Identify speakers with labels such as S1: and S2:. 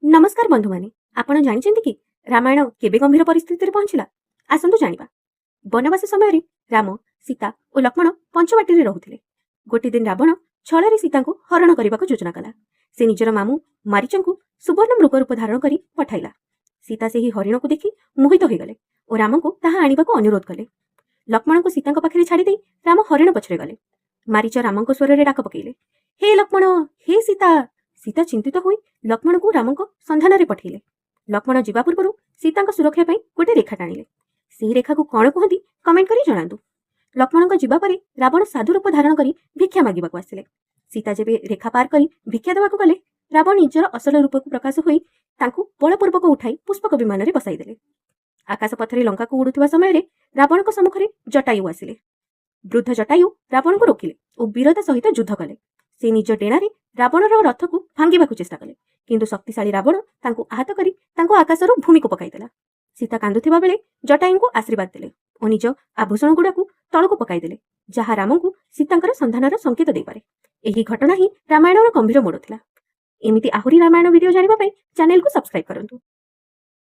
S1: नमस्कार बंधुमाने, आपण जानिछन्ति कि रामायण केबे गंभीर परिस्थिति रे पहुंचिला? आसंतु जानिबा। बनवास समय रे राम, सीता और लक्ष्मण पंचवाटी रे रहुथिले। गोटे दिन रावण छଳରେ सीताଙ୍କୁ हरण କରିବାକୁ योजना कला। से निजर मामू मारीचंकु सुवर्ण मृग रूप धारण करी पठाइला। सीता ସେହି हरिणକୁ ଦେଖି ମୋହିତ ହୋଇଗଲେ ଓ ରାମଙ୍କୁ ତାହା ଆଣିବାକୁ ଅନୁରୋଧ କଲେ। ଲକ୍ଷ୍ମଣଙ୍କୁ सीताଙ୍କ ପାଖରେ ଛାଡ଼ି ଦେଇ ରାମ ହରିଣ ପଛରେ ଗଲେ। ମାରିଚ ରାମଙ୍କ ସ୍ୱରରେ ଡାକ ପକେଇଲେ, ହେ ଲକ୍ଷ୍ମଣ, ହେ सीता। सीता चिंतित होई लक्ष्मणକୁ ରାମଙ୍କ ସନ୍ଧାନରେ ପଠେଇଲେ। ଲକ୍ଷ୍ମଣ ଯିବା ପୂର୍ବରୁ सीताଙ୍କ ସୁରକ୍ଷା ପାଇଁ ଗୋଟେ ରେଖା ଟାଣିଲେ। ସେହି ରେଖାକୁ କ'ଣ କୁହନ୍ତି କମେଣ୍ଟ କରି ଜଣାନ୍ତୁ। ଲକ୍ଷ୍ମଣଙ୍କ ଯିବା ପରେ ରାବଣ ସାଧୁ ରୂପ ଧାରଣ କରି ଭିକ୍ଷା ମାଗିବାକୁ ଆସିଲେ। सीता ଯେବେ ରେଖା ପାର କରି ଭିକ୍ଷା ଦେବାକୁ ଗଲେ, ରାବଣ ନିଜର ଅସଲ ରୂପକୁ ପ୍ରକାଶ ହୋଇ ତାଙ୍କୁ ବଳପୂର୍ବକ ଉଠାଇ ପୁଷ୍ପକ ବିମାନରେ ବସାଇଦେଲେ। ଆକାଶ ପଥରେ ଲଙ୍କାକୁ ଉଡୁଥିବା ସମୟରେ ରାବଣଙ୍କ ସମ୍ମୁଖରେ ଜଟାୟୁ ଆସିଲେ। ବୃଦ୍ଧ ଜଟାୟୁ ରାବଣଙ୍କୁ ରୋକିଲେ ଓ ବୀରତା ସହିତ ଯୁଦ୍ଧ କଲେ। ସେ ନିଜ ଡେଣାରେ ରାବଣର ରଥକୁ ଭାଙ୍ଗିବାକୁ ଚେଷ୍ଟା କଲେ, କିନ୍ତୁ ଶକ୍ତିଶାଳୀ ରାବଣ ତାଙ୍କୁ ଆହତ କରି ତାଙ୍କୁ ଆକାଶରୁ ଭୂମିକୁ ପକାଇଦେଲା। सीता କାନ୍ଦୁଥିବା ବେଳେ ଜଟାୟୁଙ୍କୁ ଆଶୀର୍ବାଦ ଦେଲେ ଓ ନିଜ ଆଭୂଷଣ ଗୁଡାକୁ ତଳକୁ ପକାଇଦେଲେ, ଯାହା ରାମଙ୍କୁ सीताଙ୍କର ସନ୍ଧାନର ସଂକେତ ଦେଇପାରେ। ଏହି ଘଟଣା ହିଁ ରାମାୟଣର ଗମ୍ଭୀର ମୋଡ଼ ଥିଲା। ଏମିତି ଆହୁରି ରାମାୟଣ ଭିଡିଓ ଜାଣିବା ପାଇଁ ଚ୍ୟାନେଲକୁ ସବସ୍କ୍ରାଇବ କରନ୍ତୁ।